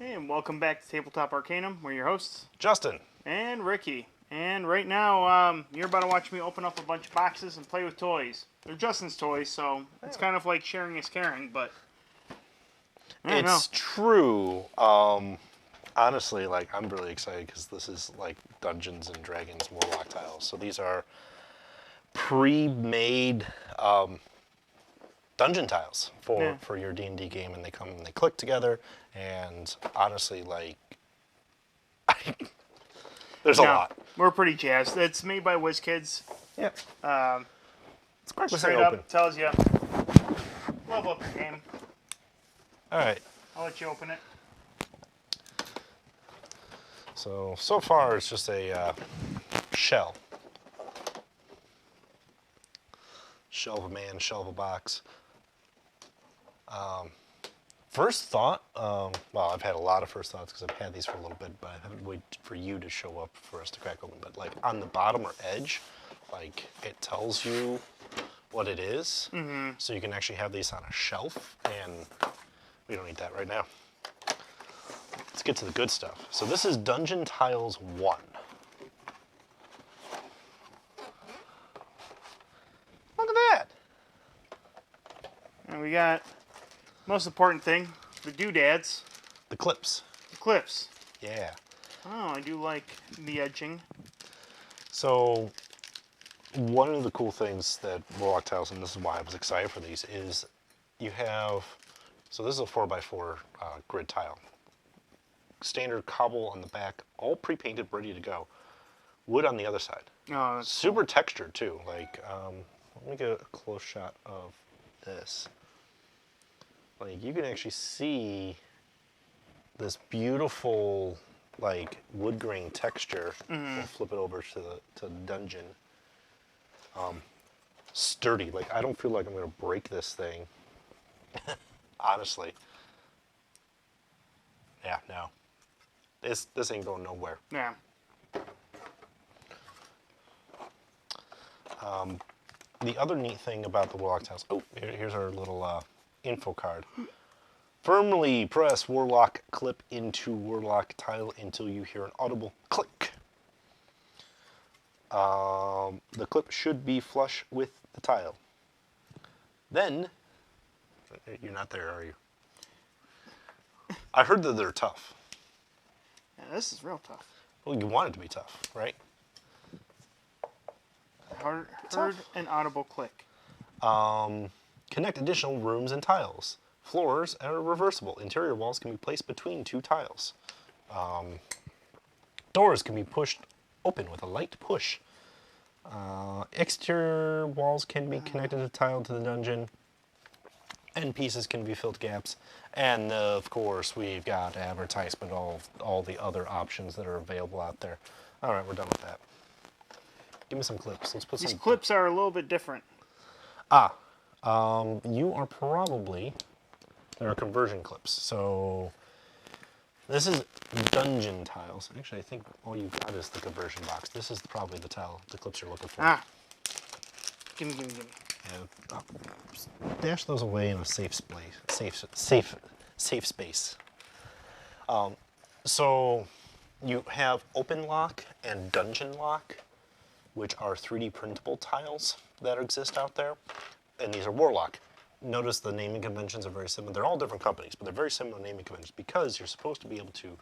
Hey, and welcome back to Tabletop Arcanum. We're your hosts, Justin. and Ricky. And right now, you're about to watch me open up a bunch of boxes and play with toys. They're Justin's toys, so it's kind of like sharing is caring, but I don't know. It's true. Honestly, like, I'm really excited because this is like Dungeons and Dragons Warlock tiles. So these are pre-made dungeon tiles for your D&D game, and they come and they click together. And honestly, like, there's a lot. We're pretty jazzed. It's made by WizKids. Yeah. It's quite Straight open. up tells you, level up the game. All right. I'll let you open it. So far it's just a shell. Shell of a man, shell of a box. First thought, well, I've had a lot of first thoughts because I've had these for a little bit, but I haven't waited for you to show up for us to crack open. But like on the bottom or edge, like it tells you what it is. Mm-hmm. So you can actually have these on a shelf, and we don't need that right now. Let's get to the good stuff. So this is Dungeon Tiles 1. Look at that. And we got most important thing, the doodads. The clips. The clips. Yeah. Oh, I do like the edging. So one of the cool things that Warlock tiles, and this is why I was excited for these, is you have, so this is a 4x4 grid tile. Standard cobble on the back, all pre-painted, ready to go. Wood on the other side. Oh, that's super textured too. Like, let me get a close shot of this. Like, you can actually see this beautiful, like, wood grain texture. Mm-hmm. We'll flip it over to the dungeon. Sturdy. Like, I don't feel like I'm gonna break this thing. Honestly. Yeah, no. This ain't going nowhere. Yeah. The other neat thing about the Warlock tiles, here's our little info card. Firmly press Warlock clip into Warlock tile until you hear an audible click. The clip should be flush with the tile. Then, you're not there, are you? I heard that they're tough. Yeah, this is real tough. Well, you want it to be tough, right? Heard an audible click. Connect additional rooms and tiles. Floors are reversible. Interior walls can be placed between two tiles. Doors can be pushed open with a light push. Exterior walls can be connected to tile to the dungeon. End pieces can be filled gaps. And of course, we've got advertisement, all the other options that are available out there. All right, we're done with that. Give me some clips. Let's put These some clips are a little bit different. You are probably, there are conversion clips. So this is dungeon tiles. Actually, I think all you got is the conversion box. This is probably the clips you're looking for. Gimme. Yeah. Dash those away in a safe space. So you have open lock and dungeon lock, which are 3D printable tiles that exist out there, and these are Warlock. Notice the naming conventions are very similar. They're all different companies, but they're very similar naming conventions because you're supposed to be able to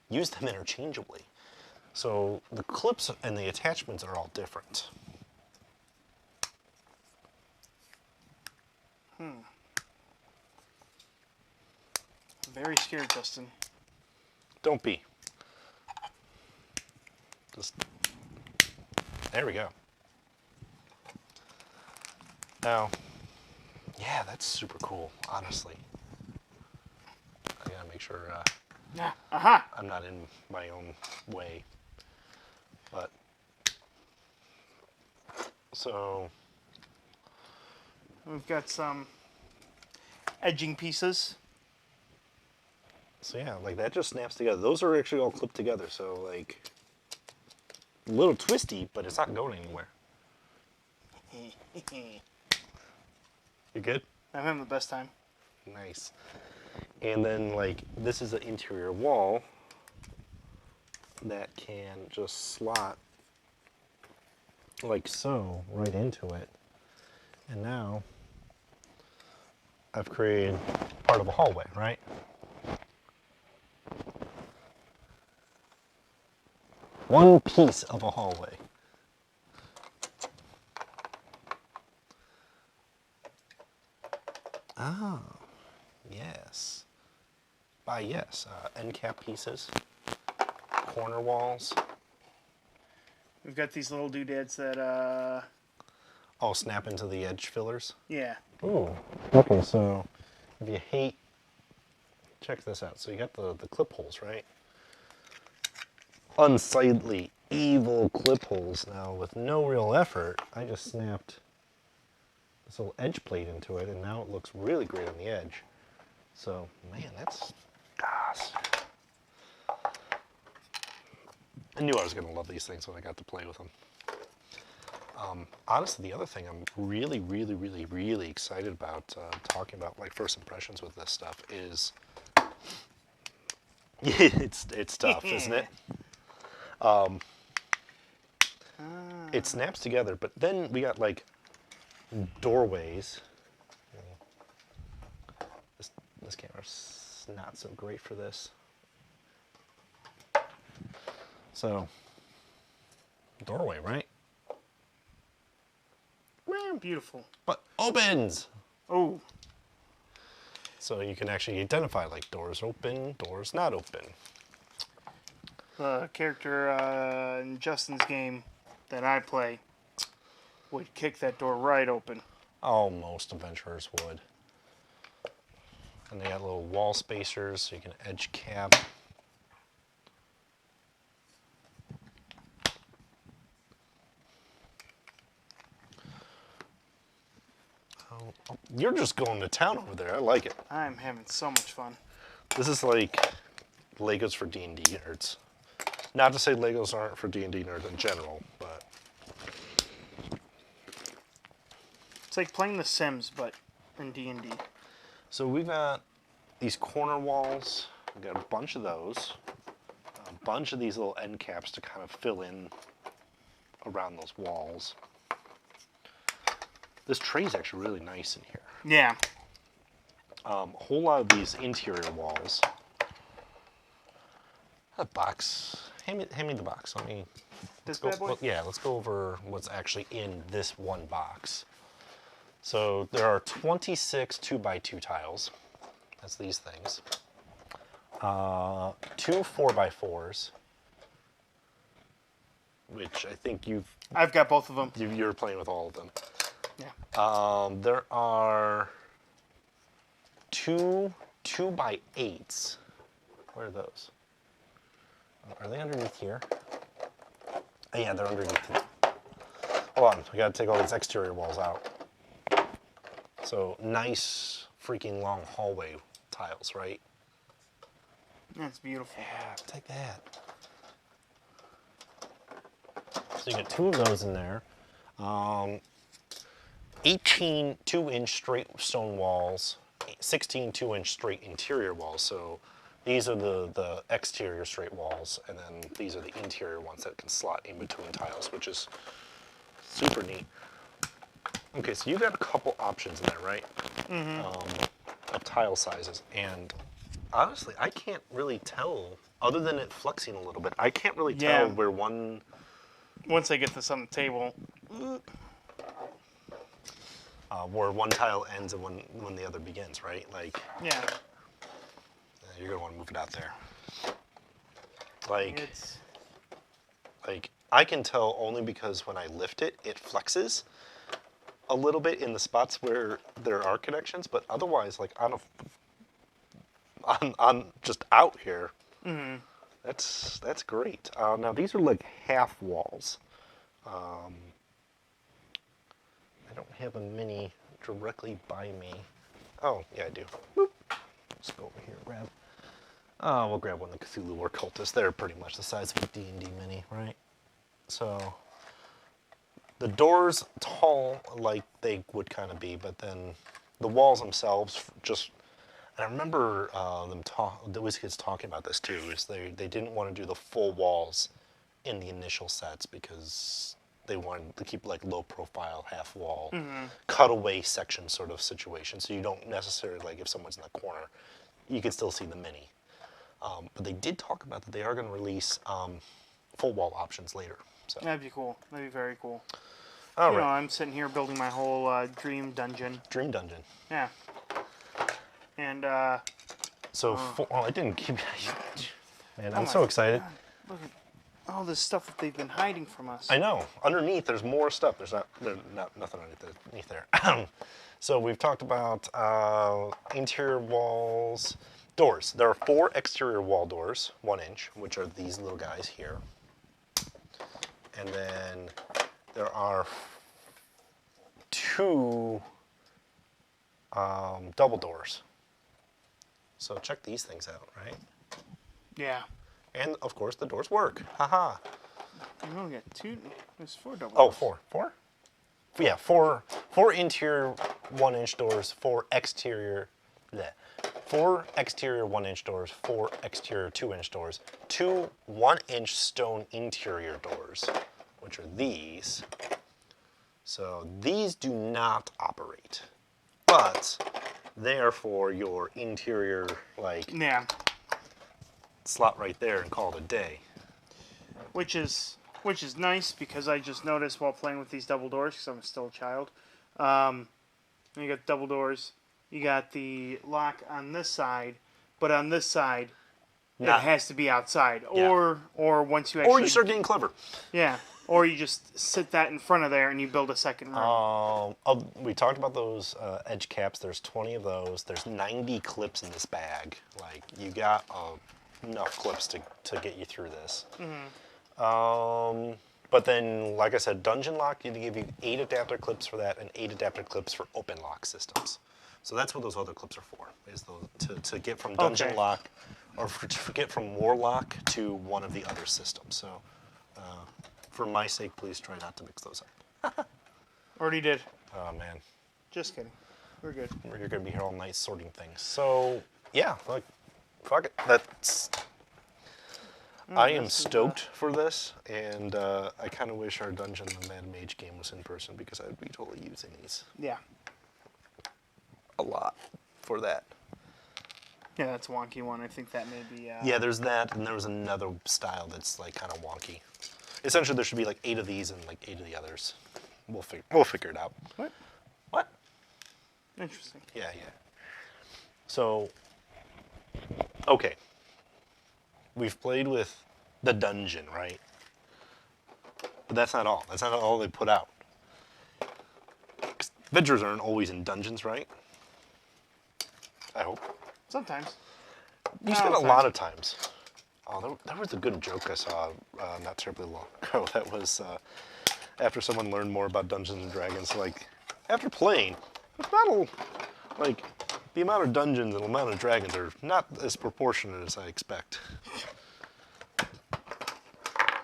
use them interchangeably. So the clips and the attachments are all different. Very scared, Justin. Don't be. There we go. Now, yeah, that's super cool, honestly. I gotta make sure I'm not in my own way. But, so. We've got some edging pieces. So yeah, like that just snaps together. Those are actually all clipped together, so like, a little twisty, but it's not going anywhere. You good? I'm having the best time. Nice. And then like this is an interior wall that can just slot like so right into it. And now I've created part of a hallway, right? One piece of a hallway. Oh, yes. By yes, end cap pieces, corner walls. We've got these little doodads that, All snap into the edge fillers. yeah. Ooh. Okay, so if you hate, check this out. So you got the clip holes, right? Unsightly, evil clip holes. Now, with no real effort, I just snapped this little edge plate into it, and now it looks really great on the edge. So, man, that's, gosh. I knew I was going to love these things when I got to play with them. Honestly, the other thing I'm really, really, really, really excited about talking about, like, first impressions with this stuff is, it's tough, isn't it? It snaps together, but then we got, like, doorways. This camera's not so great for this. So, doorway, right? Beautiful. But opens! Oh. So you can actually identify, like, doors open, doors not open. The character in Justin's game that I play would kick that door right open. Oh, most adventurers would. And they got little wall spacers so you can edge cap. Oh, you're just going to town over there. I like it. I'm having so much fun. This is like Legos for D&D nerds. Not to say Legos aren't for D&D nerds in general, but It's like playing The Sims, but in D&D. so we've got these corner walls. We've got a bunch of those. A bunch of these little end caps to kind of fill in around those walls. This tray is actually really nice in here. Yeah. A whole lot of these interior walls. A box. Hand me the box. Let me. This bad boy? Yeah, let's go over what's actually in this one box. So there are 26 2x2 tiles. That's these things. 2 4x4s, which I think I've got both of them. you're playing with all of them. Yeah. There are 2 2x8s. Where are those? Are they underneath here? Oh, yeah, they're underneath here. Hold on, we gotta take all these exterior walls out. So nice freaking long hallway tiles, right? That's beautiful. Yeah, take that. So you get 2 of those in there. 18 2-inch straight stone walls, 16 2-inch straight interior walls. So these are the exterior straight walls, and then these are the interior ones that can slot in between tiles, which is super neat. Okay, so you got a couple options in there, right? Of tile sizes, and honestly, I can't really tell, other than it flexing a little bit, I can't really tell where one... Once I get this on the table. Where one tile ends and when the other begins, right? Like, Yeah. you're gonna want to move it out there. Like, I can tell only because when I lift it, it flexes a little bit in the spots where there are connections, but otherwise, like on just out here, that's great. Now these are like half walls. I don't have a mini directly by me. Oh, yeah, I do. Boop. Let's go over here, grab. We'll grab one of the Cthulhu or Cultists. They're pretty much the size of a D&D mini, right? So, the doors tall like they would kind of be, but then the walls themselves just And I remember the WizKids talking about this too, is they didn't want to do the full walls in the initial sets because they wanted to keep like low profile, half wall, cutaway section sort of situation. So you don't necessarily, like if someone's in the corner, you can still see the mini. But they did talk about that they are going to release full wall options later. So That'd be cool. That'd be very cool. all You know, right, I'm sitting here building my whole dream dungeon. Dream Dungeon. Yeah. And, So I didn't keep. Man, I'm my so excited. God, look at all this stuff that they've been hiding from us. I know. Underneath, there's more stuff. There's nothing underneath there. So we've talked about interior walls, doors. There are 4 exterior wall doors, 1 inch, which are these little guys here. And then there are 2 double doors. So check these things out, right? Yeah. And of course, the doors work. Haha. You only got 2. There's 4 double. Oh, 4. 4? Yeah, 4 interior 1 inch doors, 4 exterior. Bleh. 4 exterior 1 inch doors, 4 exterior 2 inch doors, 2 1 inch stone interior doors, which are these. So these do not operate, but they are for your interior, like, Yeah. slot right there and call it a day. Which is nice because I just noticed while playing with these double doors, because I'm still a child. You got double doors. You got the lock on this side, but on this side, it has to be outside. Yeah. Or once you actually... Or you start getting clever. Yeah. Or you just sit that in front of there and you build a second room. We talked about those edge caps. There's 20 of those. There's 90 clips in this bag. Like, you got enough clips to get you through this. But then, like I said, Dungeon Lock, they give you 8 adapter clips for that and 8 adapter clips for open lock systems. So that's what those other clips are for, is to get from Dungeon Okay. Lock, or to get from Warlock to one of the other systems. So for my sake, please try not to mix those up. Already did. Oh, man. Just kidding. We're good. You're going to be here all night sorting things. So, yeah, like, fuck it. That's... I am stoked for this, and I kind of wish our Dungeon the Mad Mage game was in person because I'd be totally using these Yeah. a lot for that. Yeah, that's a wonky one. I think that may be... Yeah, there's that, and there was another style that's like kind of wonky. Essentially, there should be like 8 of these and like 8 of the others. We'll figure it out. What? What? Interesting. Yeah. So, okay. We've played with the dungeon, right? But that's not all. That's not all they put out. 'Cause adventures aren't always in dungeons, right? I hope. Sometimes. You spent a lot of times. Oh, that was a good joke I saw not terribly long ago. That was after someone learned more about Dungeons and Dragons. Like, after playing, the amount of dungeons and the amount of dragons are not as proportionate as I expect.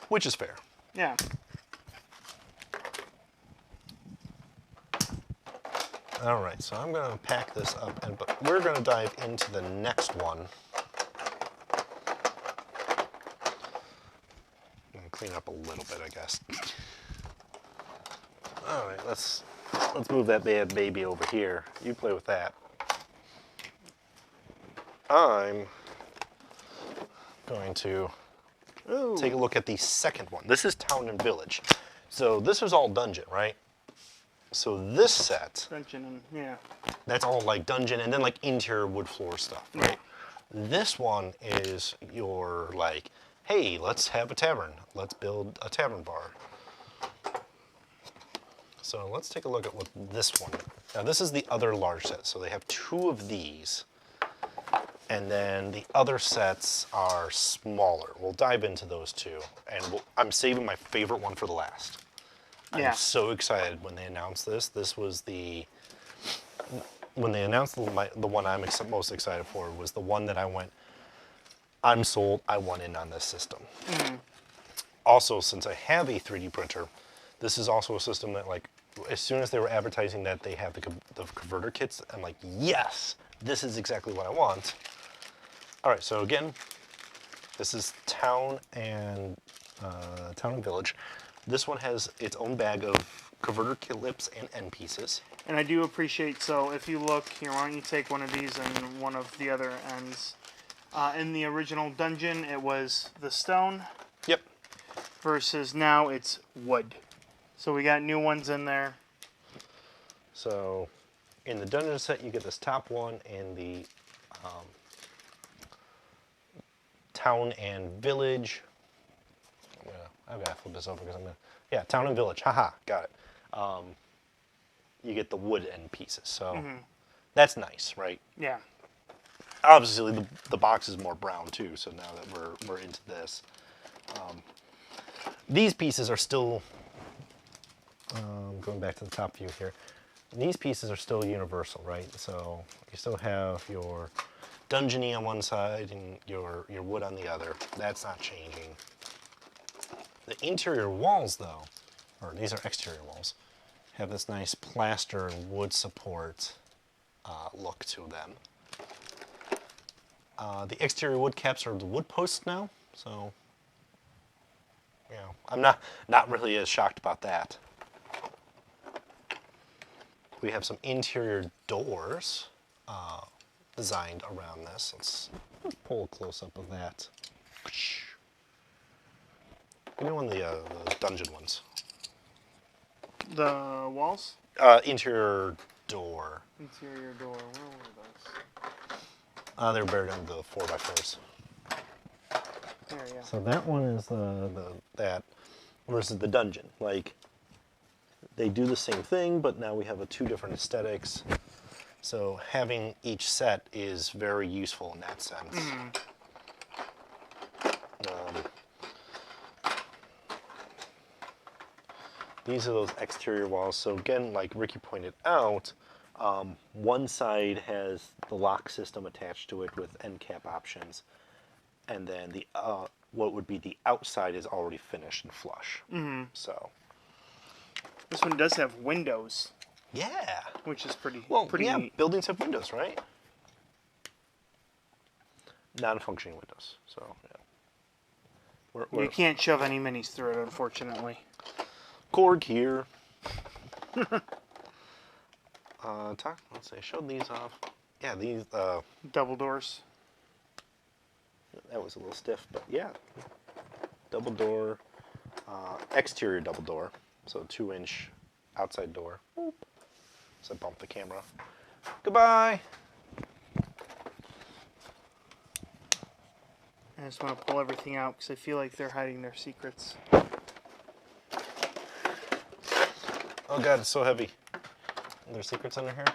Which is fair. Yeah. All right, so I'm going to pack this up, but we're going to dive into the next one. I'm going to clean up a little bit, I guess. All right, let's move that bad baby over here. You play with that. I'm going to Ooh. take a look at the second one. This is Town and Village. So this is all dungeon, right? So this set, Dungeon and... Yeah. that's all like dungeon and then like interior wood floor stuff, right? This one is your like, hey, let's have a tavern. Let's build a tavern bar. So let's take a look at what this one. Now this is the other large set. So they have 2 of these. And then the other sets are smaller. We'll dive into those 2. And I'm saving my favorite one for the last. Yeah. I'm so excited when they announced this. This was when they announced the one I'm most excited for was the one that I went, I'm sold, I want in on this system. Also, since I have a 3D printer, this is also a system that, like, as soon as they were advertising that they have the converter kits, I'm like, yes, this is exactly what I want. All right, so again, this is Town and Village. This one has its own bag of converter clips and end pieces. And I do appreciate, so if you look here, why don't you take one of these and one of the other ends. In the original dungeon, it was the stone. Yep. Versus now it's wood. So we got new ones in there. So in the dungeon set, you get this top one and the Town and Village. I've got to flip this over because I'm going to... Yeah, Town and Village. Haha, got it. You get the wood end pieces. So that's nice, right? Yeah. Obviously, the box is more brown too, so now that we're into this. These pieces are still... going back to the top view here. These pieces are still universal, right? So you still have your dungeony on one side and your wood on the other. That's not changing. The interior walls, though, or these are exterior walls, have this nice plaster and wood support look to them. The exterior wood caps are the wood posts now, so you know, I'm not really as shocked about that. We have some interior doors designed around this. Let's pull a close-up of that. Give me one of the dungeon ones. The walls? Interior door. Interior door. Where were those? They're buried under the 4x4s. There, yeah. So that one is that versus the dungeon. Like, they do the same thing, but now we have two different aesthetics. So having each set is very useful in that sense. These are those exterior walls. So again, like Ricky pointed out, one side has the lock system attached to it with end cap options, and then the what would be the outside is already finished and flush. So this one does have windows, yeah, which is pretty yeah, neat. buildings have windows, right? Non-functioning windows. So yeah, You can't shove any minis through it, unfortunately. Korg here. Let's see, I showed these off. Yeah, these. Double doors. That was a little stiff, but yeah. Double door. Exterior double door. So 2-inch outside door. Boop. So I bumped the camera. Goodbye. I just want to pull everything out because I feel like they're hiding their secrets. Oh god, it's so heavy. Are there secrets under here?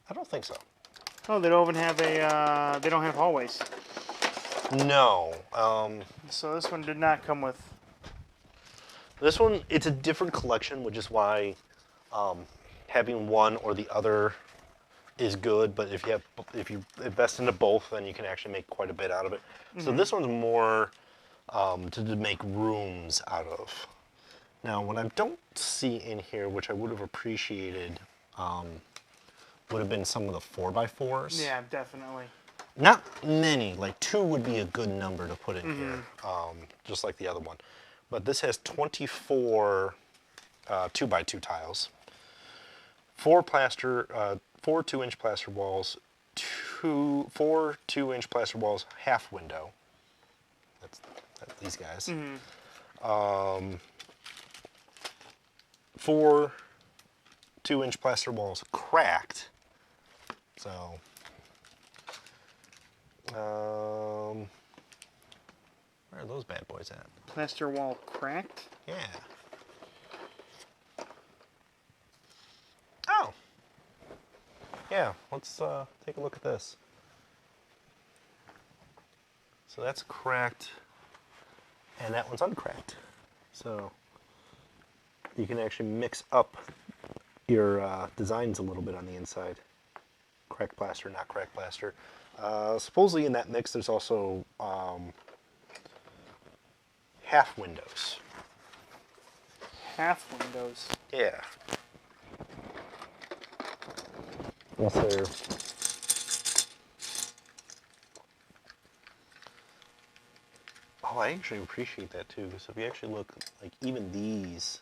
I don't think so. Oh, they don't even have they don't have hallways. No. So this one did not come with... This one, it's a different collection, which is why having one or the other is good. But if you invest into both, then you can actually make quite a bit out of it. So this one's more to make rooms out of. Now, what I don't see in here, which I would have appreciated, would have been some of the 4x4s. Yeah, definitely. Not many, like 2 would be a good number to put in here, just like the other one. But this has 24 2x2 tiles, 4 2-inch plaster walls, 4 2-inch plaster walls, half window. That's these guys. 4 2-inch plaster walls cracked. So, where are those bad boys at? Plaster wall cracked? Yeah. Oh. Yeah, let's take a look at this. So that's cracked, and that one's uncracked. So you can actually mix up your designs a little bit on the inside. Cracked plaster, not cracked plaster. Supposedly in that mix there's also half windows. Half windows. Yeah. Unless they're Oh, I actually appreciate that too. So if you actually look, like even these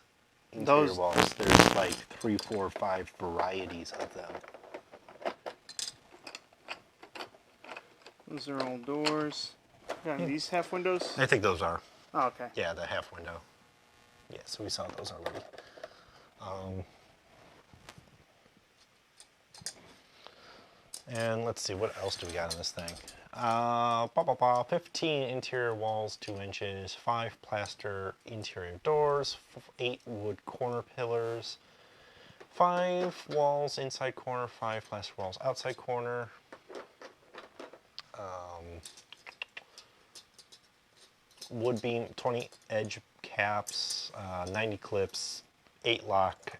interior Those- walls, there's like 3, 4, 5 varieties of them. Those are all doors. Yeah, Yeah. these half windows? I think those are. Oh, okay. Yeah, the half window. Yeah, so we saw those already. And let's see, what else do we got in this thing? 15 interior walls, 2 inches, 5 plaster interior doors, 8 wood corner pillars, 5 walls inside corner, 5 plaster walls outside corner. Wood beam, 20 edge caps, 90 clips, 8 lock,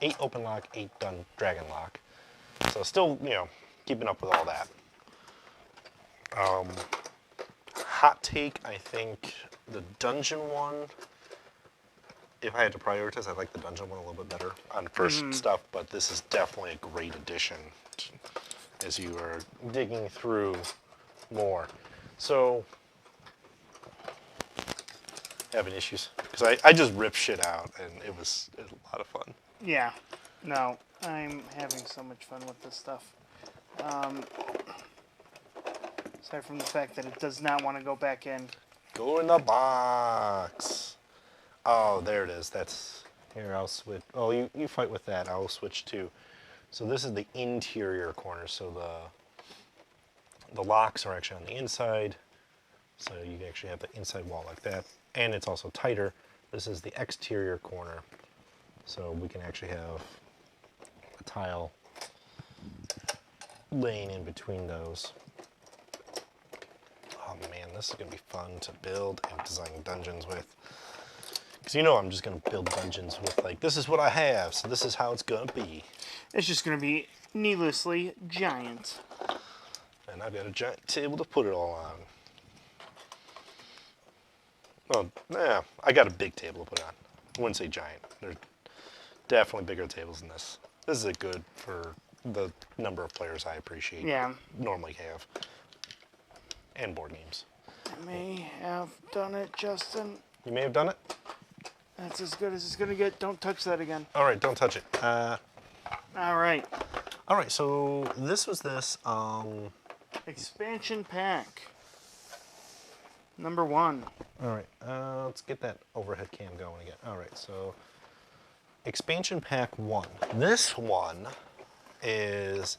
8 open lock, 8 done dragon lock. So still, you know, keeping up with all that. Hot take, I think the dungeon one, if I had to prioritize, I like the dungeon one a little bit better on first stuff, but this is definitely a great addition as you are digging through more. So, having issues? Because I just ripped shit out and it was a lot of fun. Yeah. No, I'm having so much fun with this stuff. Aside from the fact that it does not want to go back in. Go in the box. Oh, there it is. That's, here, I'll switch. Oh, you fight with that. I'll switch too. So this is the interior corner. So the locks are actually on the inside. So you can actually have the inside wall like that. And it's also tighter. This is the exterior corner. So we can actually have a tile laying in between those. Oh man, this is going to be fun to build and design dungeons with. Because you know I'm just going to build dungeons with, like, this is what I have, so this is how it's going to be. It's just going to be needlessly giant. And I've got a giant table to put it all on. Well, yeah, I got a big table to put it on. I wouldn't say giant. There's definitely bigger tables than this. This is a good for the number of players I appreciate. Yeah. Normally have. And board games. I may have done it, Justin. You may have done it? That's as good as it's going to get. Don't touch that again. All right, don't touch it. All right. All right, so this was this. Expansion pack. Number 1. All right, let's get that overhead cam going again. All right, so expansion pack 1. This one is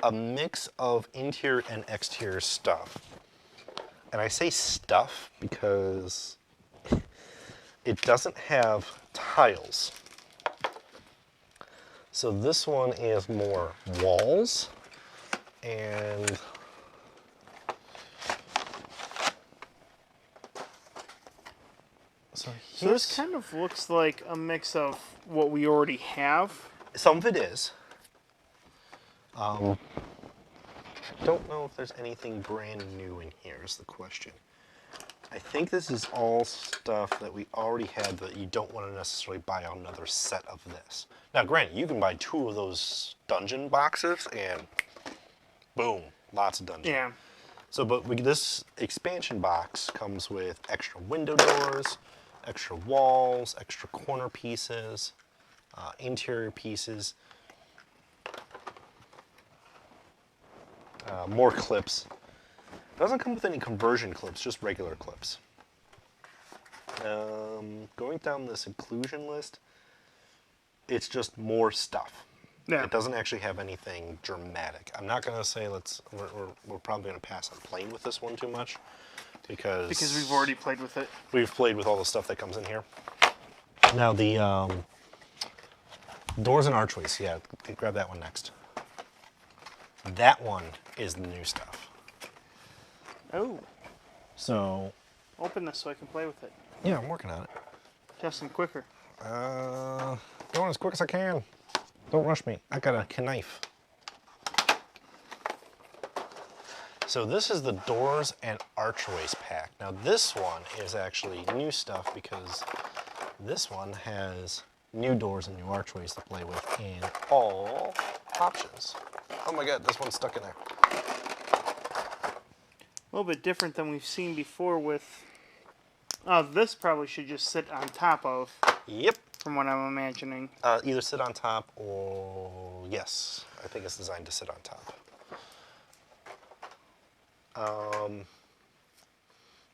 a mix of interior and exterior stuff. And I say stuff because it doesn't have tiles. So this one is more walls and so this kind of looks like a mix of what we already have. some of it is. Don't know if there's anything brand new in here is the question. I think this is all stuff that we already had that you don't want to necessarily buy another set of this. Now, granted, you can buy 2 of those dungeon boxes and boom, lots of dungeon. Yeah. So, but this expansion box comes with extra window doors, extra walls, extra corner pieces, interior pieces, more clips. Doesn't come with any conversion clips, just regular clips. Going down this inclusion list, it's just more stuff. Yeah. It doesn't actually have anything dramatic. I'm not gonna say we're probably gonna pass on playing with this one too much because we've already played with it. we've played with all the stuff that comes in here. Now the doors and archways, yeah, grab that one next. That one is the new stuff. Oh. So Open this so I can play with it. yeah, I'm working on it. Justin, quicker. Going as quick as I can. Don't rush me. I got a knife. So this is the doors and archways pack. Now this one is actually new stuff because this one has new doors and new archways to play with in all options. Oh my god, this one's stuck in there. A little bit different than we've seen before with This probably should just sit on top of, Yep. from what I'm imagining. Either sit on top or yes, I think it's designed to sit on top.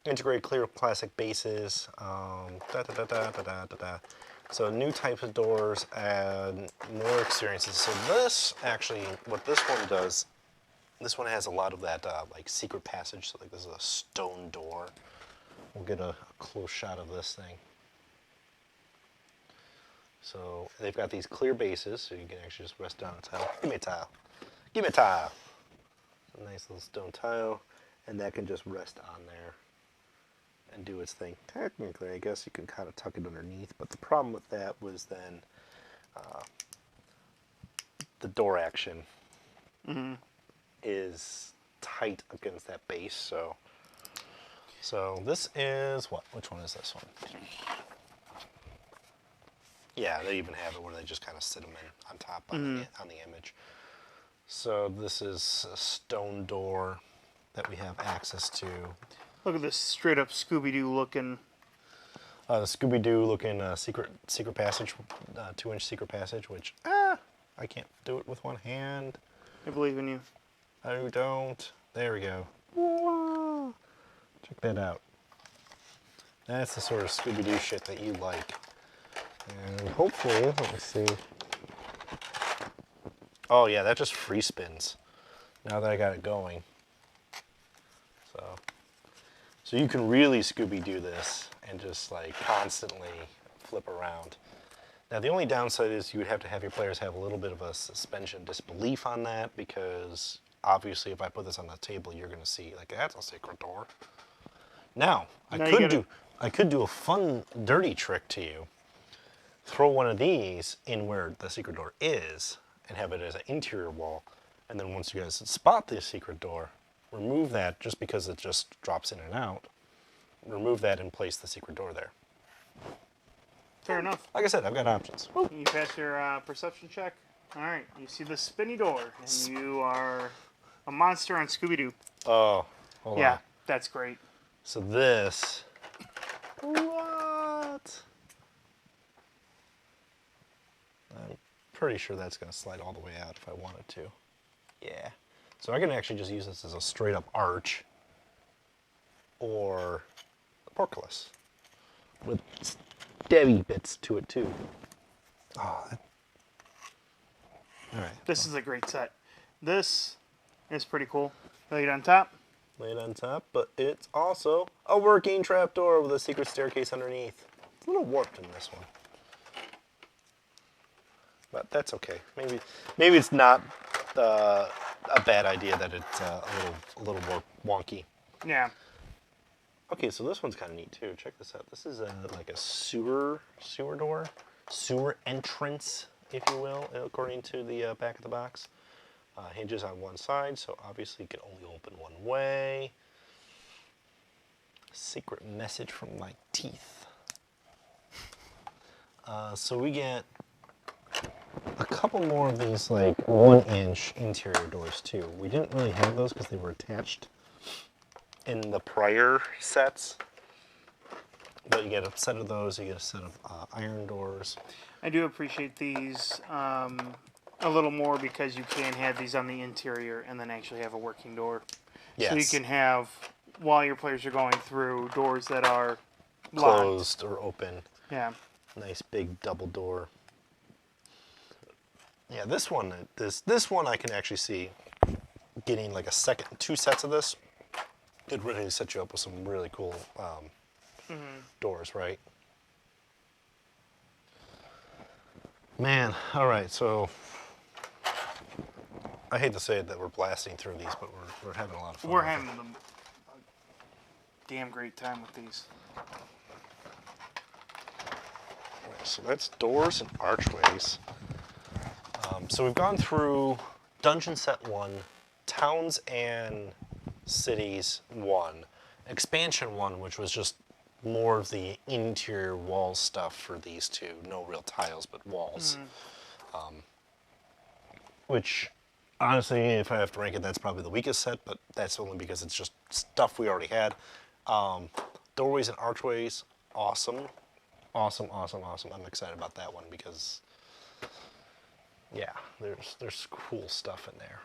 Integrate clear classic bases. So new types of doors and more experiences. So this actually, what this one does, this one has a lot of that like secret passage. So like this is a stone door. We'll get a close shot of this thing. So they've got these clear bases, so you can actually just rest down a tile. Give me a tile. Give me a tile. A nice little stone tile, and that can just rest on there and do its thing. Technically, I guess you can kind of tuck it underneath, but the problem with that was then the door action is tight against that base. So this is what? Which one is this one? Yeah, they even have it where they just kind of sit them in on top on the image. So this is a stone door that we have access to. Look at this straight up Scooby-Doo looking. The Scooby-Doo looking secret passage, 2-inch secret passage, which I can't do it with one hand. I believe in you. I don't. There we go. Whoa. Check that out. That's the sort of Scooby-Doo shit that you like. And hopefully, let me see. Oh yeah, that just free spins. Now that I got it going. So you can really Scooby-Doo this and just like constantly flip around. Now the only downside is you would have to have your players have a little bit of a suspension of disbelief on that, because obviously if I put this on the table, you're going to see like that's a secret door. Now I could do a fun dirty trick to you. Throw one of these in where the secret door is and have it as an interior wall, and then once you guys spot the secret door, remove that just because it just drops in and out. Remove that and place the secret door there. Fair enough. Like I said, I've got options. Woo. You pass your perception check. All right, you see the spinny door, and you are a monster on Scooby-Doo. Oh, hold on. Yeah, that's great. So this... What? I'm pretty sure that's going to slide all the way out if I wanted to. Yeah. So I can actually just use this as a straight up arch or a portcullis with stabby bits to it too. Oh, all right. This is a great set. This is pretty cool. Lay it on top. Lay it on top, but it's also a working trapdoor with a secret staircase underneath. It's a little warped in this one. But that's okay. Maybe it's not a bad idea that it's a little more wonky. Yeah. Okay, so this one's kind of neat too. Check this out. This is like a sewer door, sewer entrance, if you will, according to the back of the box. Hinges on one side, so obviously it can only open one way. Secret message from my teeth. So we get a couple more of these like 1-inch interior doors too. We didn't really have those because they were attached in the prior sets. But you get a set of those, you get a set of iron doors. I do appreciate these a little more because you can have these on the interior and then actually have a working door. Yes. So you can have, while your players are going through, doors that are closed or open. Yeah. Nice big double door. Yeah, this one I can actually see getting like two sets of this could really set you up with some really cool doors, right? Man, all right, so I hate to say it that we're blasting through these, but we're having a lot of fun. We're having a damn great time with these. Right, so that's doors and archways. So we've gone through Dungeon Set 1, Towns and Cities 1, Expansion 1, which was just more of the interior wall stuff for these two. No real tiles, but walls. Which, honestly, if I have to rank it, that's probably the weakest set, but that's only because it's just stuff we already had. Doorways and archways, awesome. Awesome, awesome, awesome. I'm excited about that one because, yeah, there's cool stuff in there.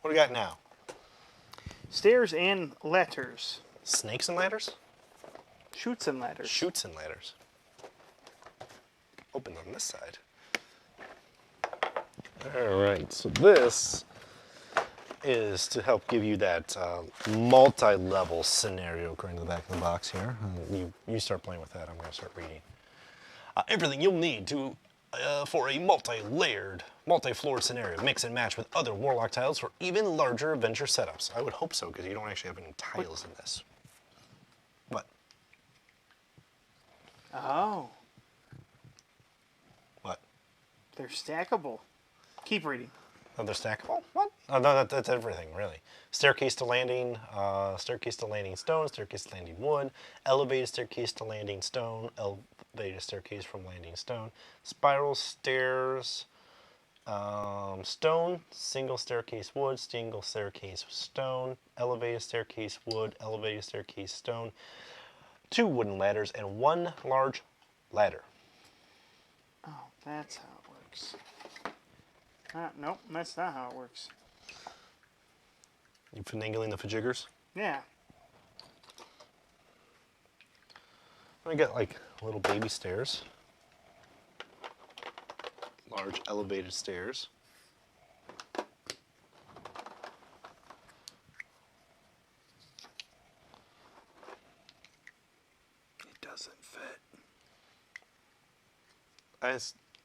What do we got now? Stairs and ladders. Snakes and ladders? Chutes and ladders. Chutes and ladders. Open on this side. All right, so this is to help give you that multi-level scenario according to the back of the box here. You start playing with that, I'm going to start reading. Everything you'll need to for a multi-layered, multi-floor scenario. Mix and match with other Warlock tiles for even larger adventure setups. I would hope so, because you don't actually have any tiles in this. What? Oh. What? They're stackable. Keep reading. Oh, they're stackable? What? Oh, no, that's everything, really. Staircase to landing stone, staircase to landing wood, elevated staircase to landing stone, elevated staircase from landing stone, spiral stairs, stone, single staircase wood, single staircase stone, elevated staircase wood, elevated staircase stone, 2 wooden ladders, and 1 large ladder. Oh, that's how it works. Nope, that's not how it works. You finagling the fajiggers? Yeah. I got like little baby stairs. Large elevated stairs. It doesn't fit.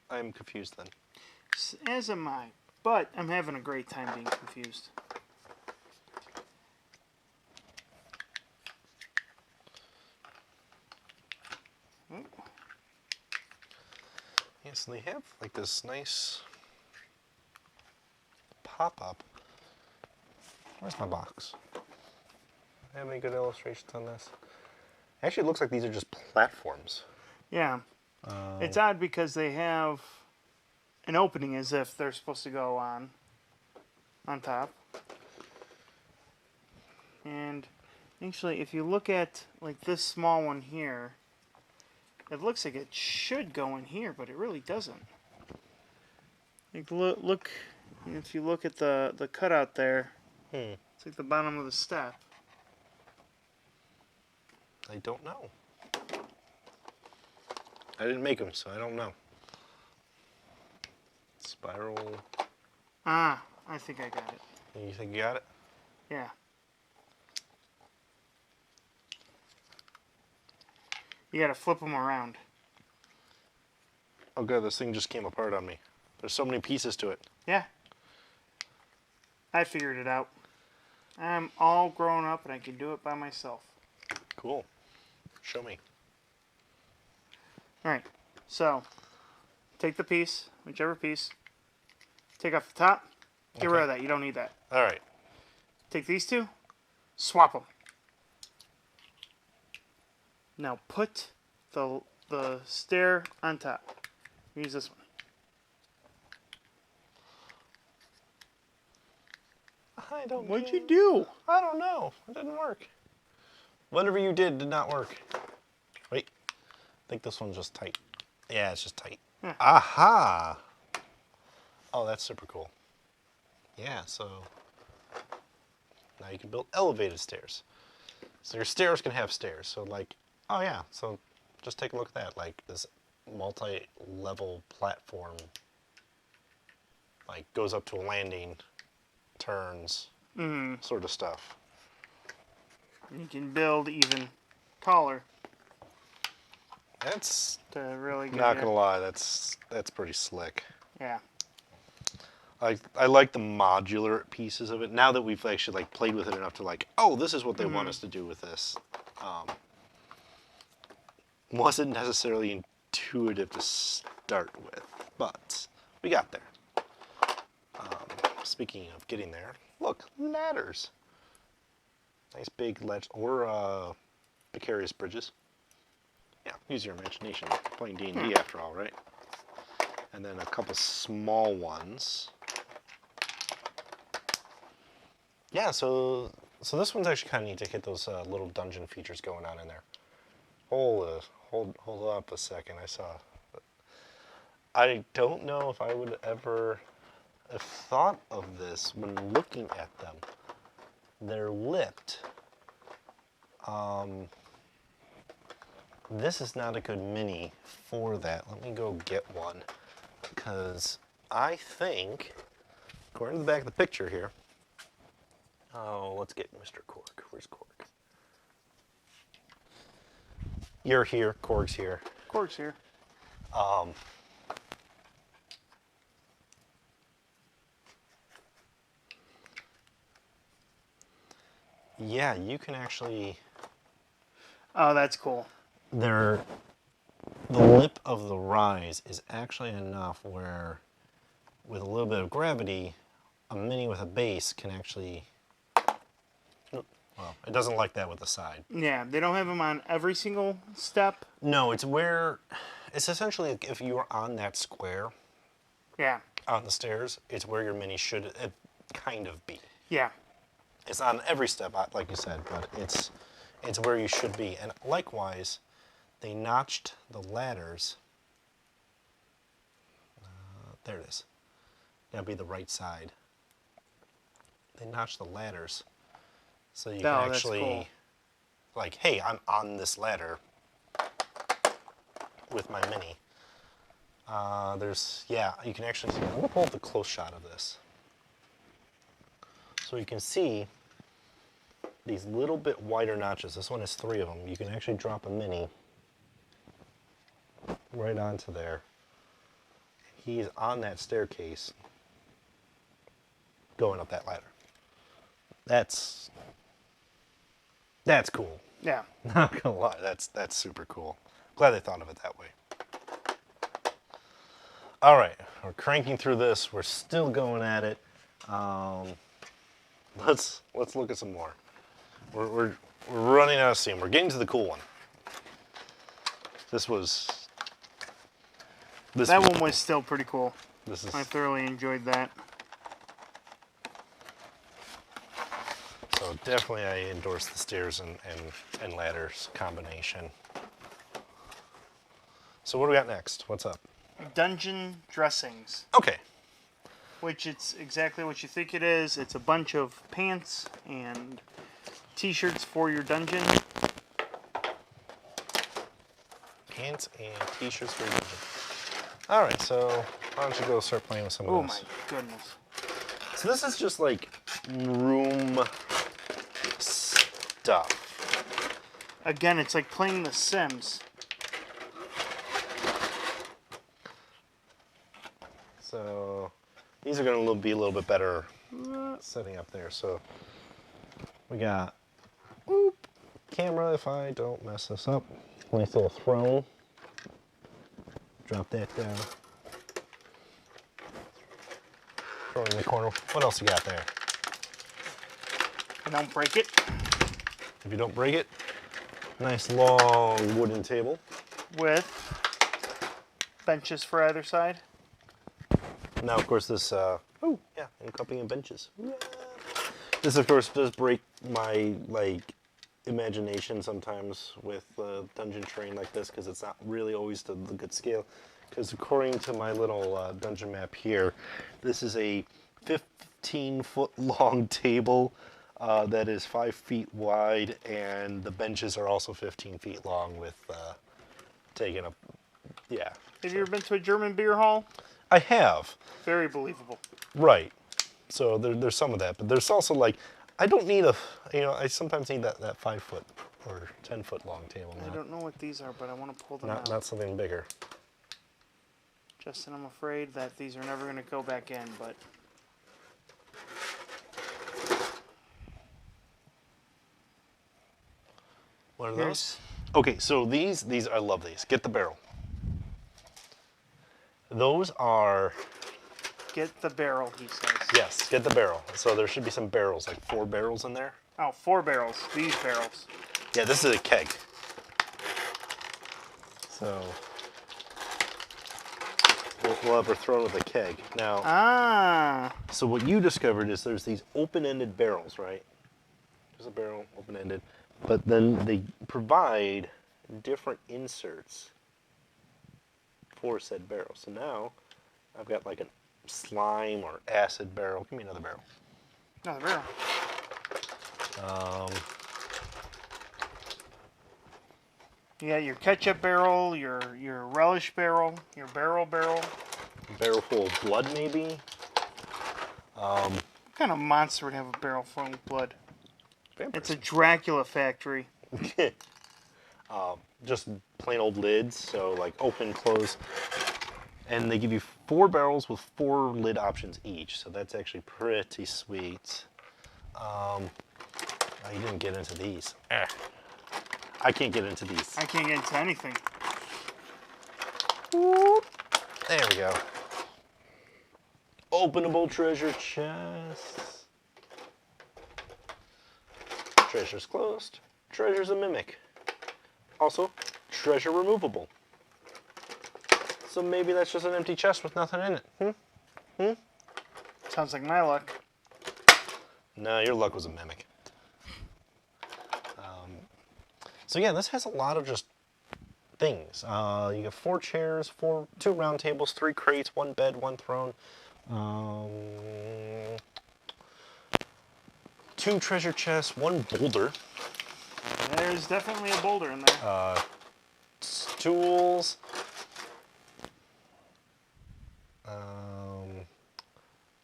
I'm confused then. As am I, but I'm having a great time being confused. Yes, and they have like this nice pop-up. Where's my box? Do I have any good illustrations on this? Actually, it looks like these are just platforms. Yeah. It's odd because they have an opening as if they're supposed to go on top. And actually, if you look at like this small one here, it looks like it should go in here, but it really doesn't. Like look if you look at the cutout there, it's like the bottom of the step. I don't know. I didn't make them, so I don't know. Spiral. Ah, I think I got it. You think you got it? Yeah. You gotta flip them around. Oh god, this thing just came apart on me. There's so many pieces to it. Yeah. I figured it out. I'm all grown up and I can do it by myself. Cool. Show me. Alright, so take the piece, whichever piece, take off the top, get rid of that, you don't need that. Alright. Take these two, swap them. Now put the stair on top. Use this one. I don't know. What'd you do? I don't know. It didn't work. Whatever you did not work. Wait. I think this one's just tight. Yeah, it's just tight. Yeah. Aha! Oh, that's super cool. Yeah, so now you can build elevated stairs. So your stairs can have stairs. So like, oh yeah, so just take a look at that. Like this multi-level platform like goes up to a landing, turns, sort of stuff. You can build even taller That's to really get not gonna lie, that's pretty slick. Yeah. I like the modular pieces of it. Now that we've actually like played with it enough to like, oh, this is what they want us to do with this. Wasn't necessarily intuitive to start with, but we got there. Speaking of getting there, look, ladders. Nice big ledge, or precarious bridges. Yeah, use your imagination. Playing D&D after all, right? And then a couple small ones. Yeah, so So this one's actually kind of neat to get those little dungeon features going on in there. Hold up a second. I don't know if I would ever have thought of this when looking at them. They're lipped. This is not a good mini for that. Let me go get one. Because I think, according to the back of the picture here, oh, let's get Mr. Korg. Where's Korg? You're here, Korg's here. Korg's here. Yeah, you can actually... Oh, that's cool. The lip of the rise is actually enough where, with a little bit of gravity, a mini with a base can actually... Well, it doesn't like that with the side. Yeah, they don't have them on every single step. No, it's where... It's essentially if you were on that square Yeah. on the stairs, it's where your mini should kind of be. Yeah. It's on every step, like you said, but it's where you should be. And likewise, they notched the ladders. There it is. That'll be the right side. They notched the ladders so you can actually, cool. like, hey, I'm on this ladder with my mini. You can actually see. I'm gonna pull up the close shot of this. So you can see these little bit wider notches. This one has 3 of them. You can actually drop a mini right onto there. He's on that staircase going up that ladder. That's cool. Yeah. Not gonna lie, that's super cool. Glad they thought of it that way. All right, we're cranking through this. We're still going at it. Let's look at some more. We're running out of steam. We're getting to the cool one. That one was still pretty cool. This is I thoroughly enjoyed that. so definitely I endorse the stairs and ladders combination. So what do we got next? What's up? Dungeon dressings, Okay. which it's exactly what you think it is. It's a bunch of pants and t-shirts for your dungeon. Pants and t-shirts for your dungeon. All right, so why don't you go start playing with some Oh of my this? goodness. So this is just like room stuff. Again, it's like playing The Sims. So these are going to be a little bit better setting up there. So we got camera, if I don't mess this up. Nice little throne. Drop that down. Throw it in the corner. What else you got there? And don't break it. If you don't break it, nice long wooden table. With benches for either side. Now, of course, this, and cupping and benches. Yeah. This, of course, does break my, imagination sometimes with dungeon terrain like this, because it's not really always to the good scale. Because according to my little dungeon map here, this is a 15-foot long table that is 5 feet wide, and the benches are also 15 feet long with taking up, yeah. Have you ever been to a German beer hall? I have. Very believable. Right. So there's some of that, but there's also I don't need I sometimes need that 5 foot or 10 foot long table. I don't know what these are, but I want to pull them Not out. not something bigger. Justin, I'm afraid that these are never going to go back in, but... What are those? Okay, so these I love these. Get the barrel. Those are... Get the barrel, he says. Yes, get the barrel. So there should be some barrels, like 4 barrels in there. Oh, 4 barrels. These barrels. Yeah, this is a keg. So we'll have her thrown with a keg. Now, Ah. so what you discovered is there's these open-ended barrels, right? There's a barrel, open-ended. But then they provide different inserts for said barrel. So now I've got like a slime or acid barrel. Give me another barrel. Another barrel. You got your ketchup barrel, your relish barrel, your barrel. Barrel full of blood, maybe. What kind of monster would have a barrel full of blood? Vampires. It's a Dracula factory. Just plain old lids, so like open, close. And they give you 4 barrels with 4 lid options each, so that's actually pretty sweet. Oh, you didn't get into these. I can't get into these. I can't get into anything. There we go. Openable treasure chests. Treasure's closed. Treasure's a mimic. Also, treasure removable. So maybe that's just an empty chest with nothing in it. Sounds like my luck. No, your luck was a mimic. So yeah, this has a lot of just things. You got 4 chairs, 2 round tables, 3 crates, 1 bed, 1 throne. 2 treasure chests, 1 boulder. There's definitely a boulder in there. Stools.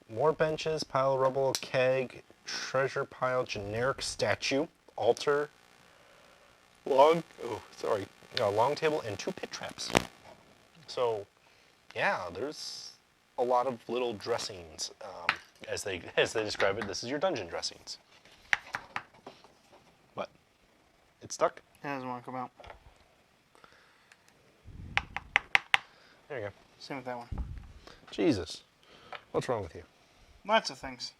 More benches, pile of rubble, keg, treasure pile, generic statue, altar, long table, and 2 pit traps. So, yeah, there's a lot of little dressings. As they describe it, this is your dungeon dressings. What? It's stuck? It doesn't want to come out. There you go. Same with that one. Jesus. What's wrong with you? Lots of things.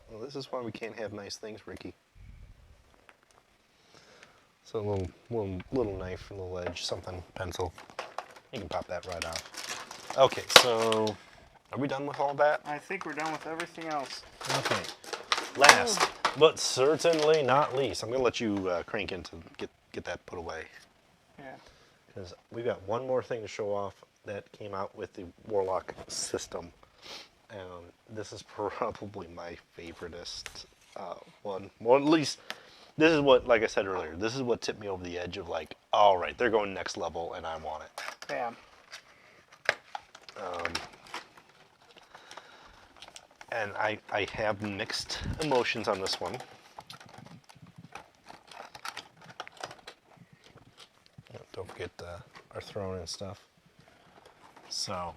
Well, this is why we can't have nice things, Ricky. So a little knife, a little edge, something, pencil. You can pop that right off. Okay, so are we done with all that? I think we're done with everything else. Okay. Last, but certainly not least, I'm gonna let you crank in to get that put away. Yeah. Because we've got one more thing to show off that came out with the Warlock system. And this is probably my favoriteest one. Well, at least this is what, like I said earlier, this is what tipped me over the edge of like, all right, they're going next level and I want it. Yeah. And I have mixed emotions on this one. Don't forget our throne and stuff. So.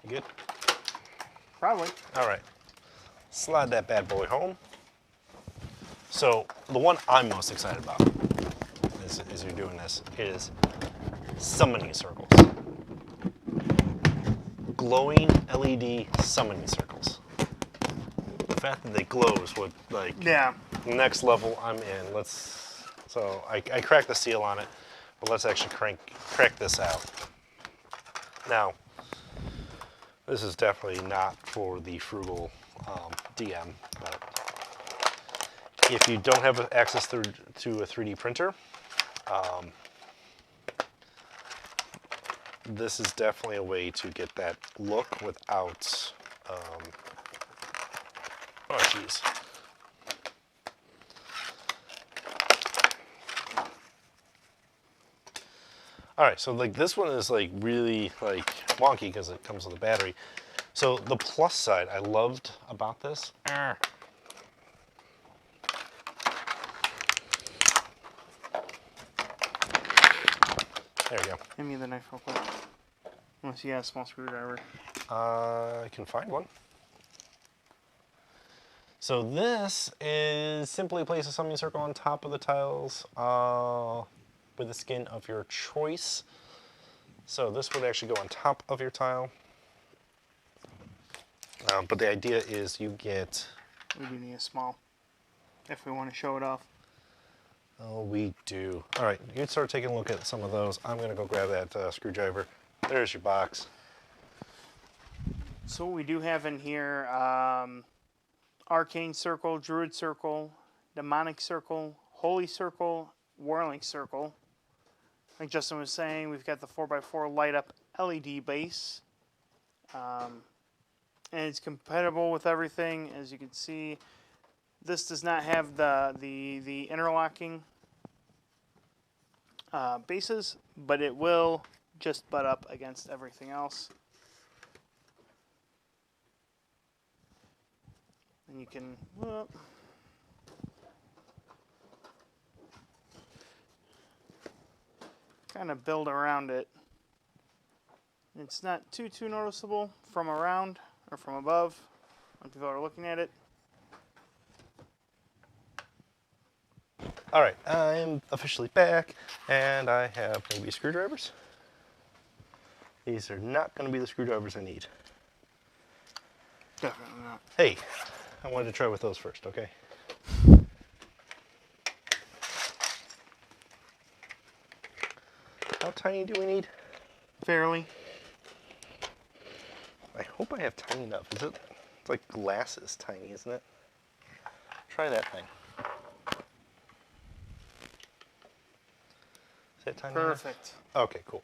You good? Probably. All right. Slide that bad boy home. So the one I'm most excited about as you're doing this is summoning circles. Glowing LED summoning circles. The fact that they glow is what, like, Yeah. next level I'm in. So I cracked the seal on it, but let's actually crack this out. Now, this is definitely not for the frugal DM, but if you don't have access to a 3D printer, this is definitely a way to get that look without, oh jeez. All right, so like this one is like really like wonky because it comes with a battery. So the plus side I loved about this. There we go. Hand me the knife real quick. Unless you have a small screwdriver. I can find one. So this is simply place a summoning circle on top of the tiles with the skin of your choice. So this would actually go on top of your tile. But the idea is you get... We do need a small if we want to show it off. Oh, we do. All right, you start taking a look at some of those. I'm going to go grab that screwdriver. There's your box. So what we do have in here, Arcane Circle, Druid Circle, Demonic Circle, Holy Circle, Warlock Circle. Like Justin was saying, we've got the 4x4 light up LED base. And it's compatible with everything. As you can see, this does not have the interlocking bases, but it will just butt up against everything else. And you can, well, kind of build around it. It's not too noticeable from around or from above when people are looking at it. All right, I'm officially back, and I have maybe screwdrivers. These are not going to be the screwdrivers I need. Definitely not. Hey, I wanted to try with those first, okay? How tiny do we need? Fairly. I hope I have tiny enough. Is it? It's like glasses tiny, isn't it? Try that thing. Is that tiny enough? Perfect. Okay, cool.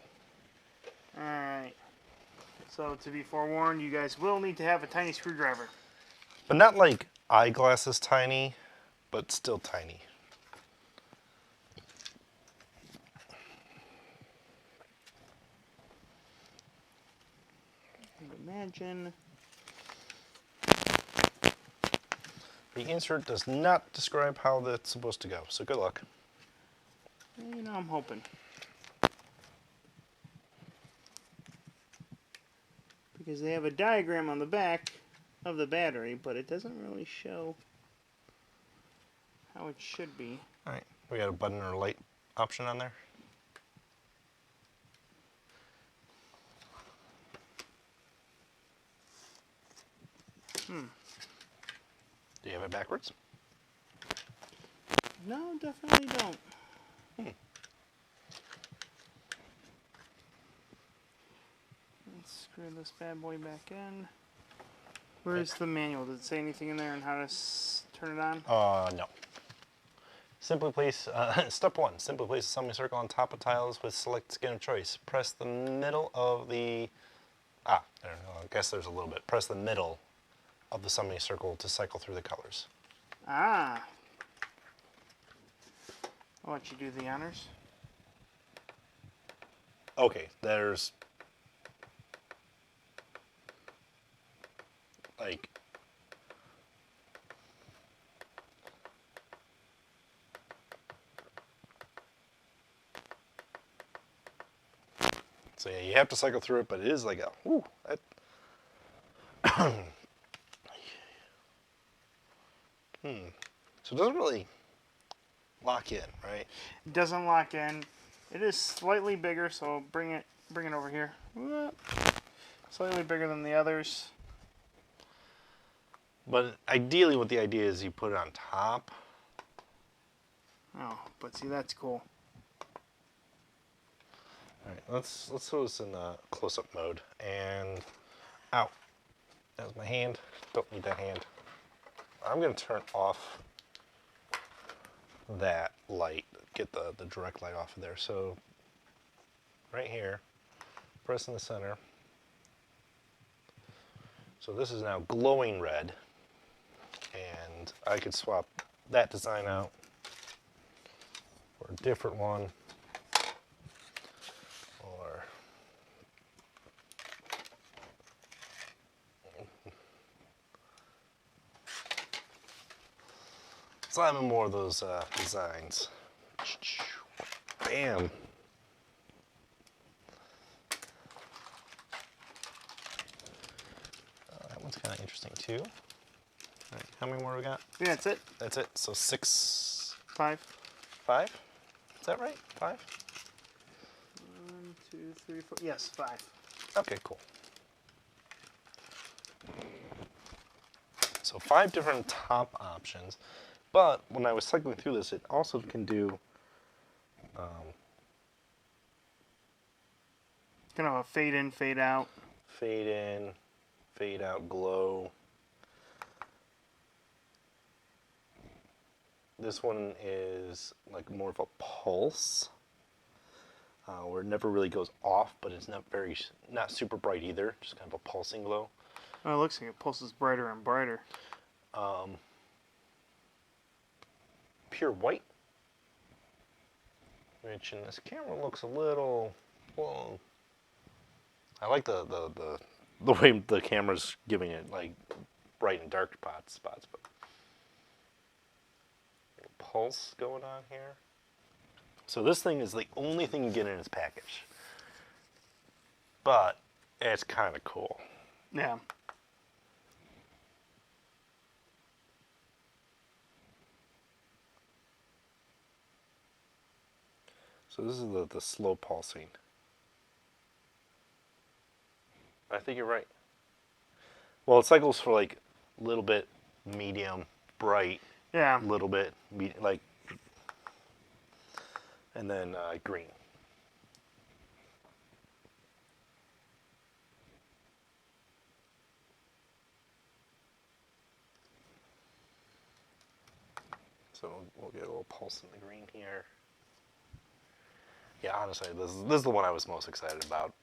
Alright. So to be forewarned, you guys will need to have a tiny screwdriver. But not like eyeglasses tiny, but still tiny. Imagine. The insert does not describe how that's supposed to go, so good luck. You know, I'm hoping. Because they have a diagram on the back of the battery, but it doesn't really show how it should be. All right, we got a button or light option on there. Do you have it backwards? No, definitely don't. Let's screw this bad boy back in. Where's the manual? Does it say anything in there on how to turn it on? No. Simply place, step 1, simply place a summoning circle on top of tiles with select skin of choice. Press the middle of the, I don't know, I guess there's a little bit. Press the middle of the summoning circle to cycle through the colors. Ah. I'll let you do the honors. Okay, there's, like, so yeah, you have to cycle through it, but it is like a, whoo, that, So it doesn't really lock in, right? It doesn't lock in. It is slightly bigger, so bring it over here. Whoop. Slightly bigger than the others. But ideally what the idea is you put it on top. Oh, but see, that's cool. All right, let's throw this in close-up mode. And, ow, that was my hand. Don't need that hand. I'm gonna turn off that light, get the direct light off of there. So, right here, press in the center. So this is now glowing red. And I could swap that design out for a different one. Or so I'm in more of those designs. Bam. That one's kind of interesting too. All right, how many more we got? Yeah, that's it. That's it. So 6, 5. 5? Is that right? 5? 1, 2, 3, 4. Yes, 5. Okay, cool. So 5 different top options, but when I was cycling through this, it also can do Kind of a fade in, fade out. fade in, fade out glow. This one is like more of a pulse, where it never really goes off, but it's not super bright either. Just kind of a pulsing glow. Oh, it looks like it pulses brighter and brighter. Pure white, which in this camera looks a little, well, I like the way the camera's giving it like bright and dark spots, but little pulse going on here. So this thing is the only thing you get in its package, but it's kind of cool. Yeah. So this is the slow pulsing. I think you're right. Well, it cycles for like a little bit medium, bright, Yeah. little bit like, and then green. So we'll get a little pulse in the green here. Yeah, honestly, this is the one I was most excited about.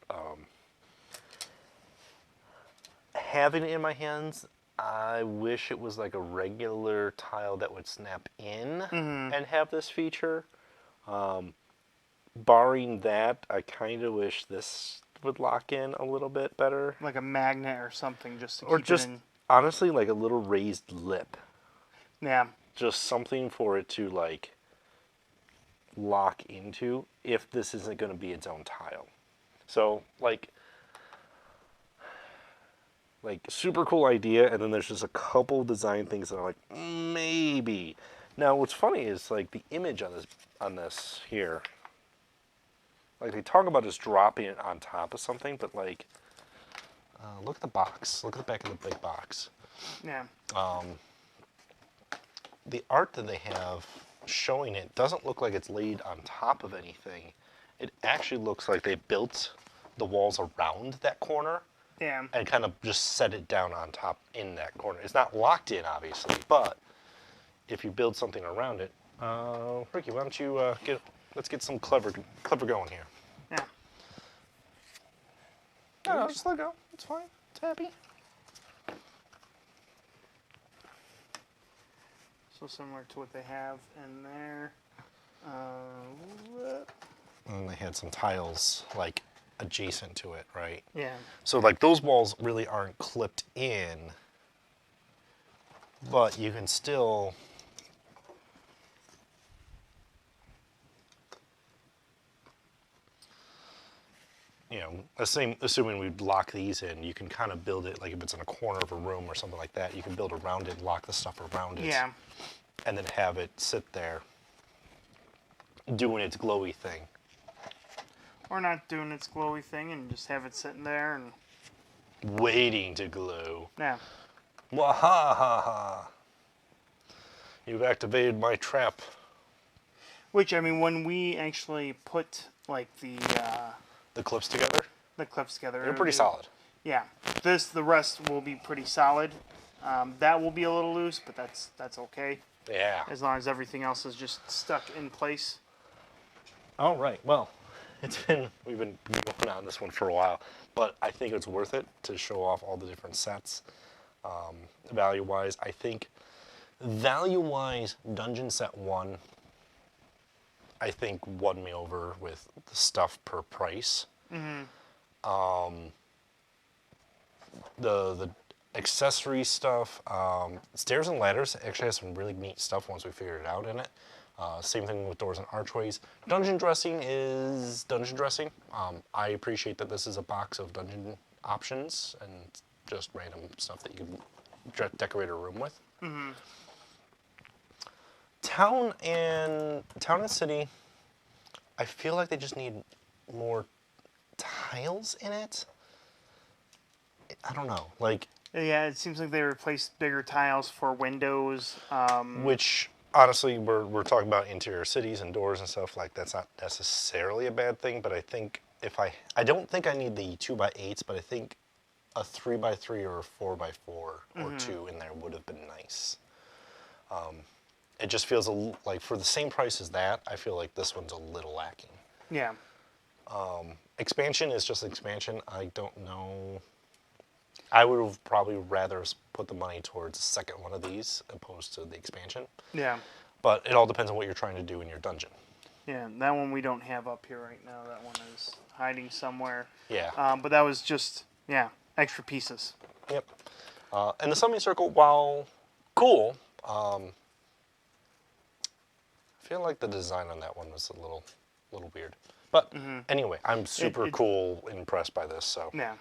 Having it in my hands, I wish it was like a regular tile that would snap in and have this feature. Barring that, I kind of wish this would lock in a little bit better. Like a magnet or something just to Or keep just, it in. honestly, like a little raised lip. Yeah. Just something for it to like lock into if this isn't going to be its own tile. So like super cool idea, and then there's just a couple design things that are like maybe. Now what's funny is like the image on this here, like they talk about just dropping it on top of something, but like look at the box, look at the back of the big box. Yeah. The art that they have showing it doesn't look like it's laid on top of anything. It actually looks like they built the walls around that corner. Yeah. And kind of just set it down on top in that corner. It's not locked in, obviously, but if you build something around it, Ricky, why don't you let's get some clever going here. Yeah. No, just let go. It's fine. It's happy. So similar to what they have in there. And they had some tiles like adjacent to it, right? Yeah. So like those walls really aren't clipped in, but you can still assuming we lock these in, you can kind of build it like if it's in a corner of a room or something like that, you can build around it, lock the stuff around it. Yeah. And then have it sit there doing its glowy thing. Or not doing its glowy thing and just have it sitting there and Waiting to glow. yeah. Wahaha! You've activated my trap. Which I mean, when we actually put like the clips together, clips together, they're pretty solid. Yeah, the rest will be pretty solid. That will be a little loose, but that's okay Yeah. as long as everything else is just stuck in place. All right. Well, we've been going on this one for a while, but I think it's worth it to show off all the different sets. Value-wise, I think value-wise, Dungeon Set 1, I think won me over with the stuff per price. The accessory stuff, Stairs and Ladders actually has some really neat stuff once we figured it out in it. Same thing with Doors and Archways. Dungeon dressing is dungeon dressing. I appreciate that this is a box of dungeon options and just random stuff that you can decorate a room with. Town and City, I feel like they just need more tiles in it. I don't know, like. Yeah, it seems like they replaced bigger tiles for windows. Which, honestly, we're talking about interior cities and doors and stuff, like that's not necessarily a bad thing, but I think I don't think I need the 2x8s, but I think a 3x3 or a 4x4 or 2 in there would have been nice. It just feels like for the same price as that, I feel like this one's a little lacking. Yeah. Expansion is just expansion. I don't know. I would have probably rather put the money towards the second one of these opposed to the expansion. Yeah. But it all depends on what you're trying to do in your dungeon. Yeah, that one we don't have up here right now. That one is hiding somewhere. Yeah. But that was just, extra pieces. Yep. And the summoning circle, while cool, I feel like the design on that one was a little weird. But anyway, I'm super cool impressed by this. So Yeah.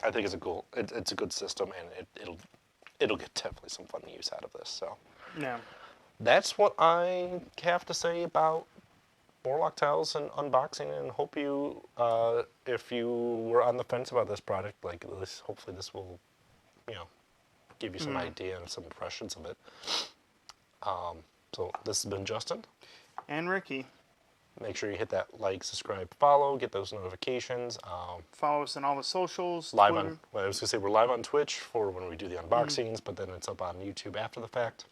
I think it's it's a good system, and it'll get definitely some fun use out of this. So Yeah. that's what I have to say about Warlock tiles and unboxing, and hope you, if you were on the fence about this product, like this, hopefully this will, give you some idea and some impressions of it. So this has been Justin. And Ricky. Make sure you hit that like, subscribe, follow, get those notifications. Follow us on all the socials. Live Twitter. on, well, I was gonna say we're live on Twitch for when we do the unboxings, but then it's up on YouTube after the fact.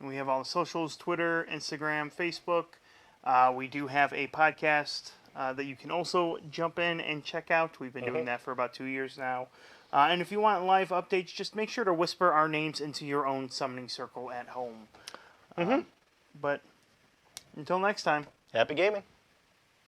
We have all the socials, Twitter, Instagram, Facebook. We do have a podcast that you can also jump in and check out. We've been doing that for about 2 years now. And if you want live updates, just make sure to whisper our names into your own summoning circle at home. But until next time. Happy gaming.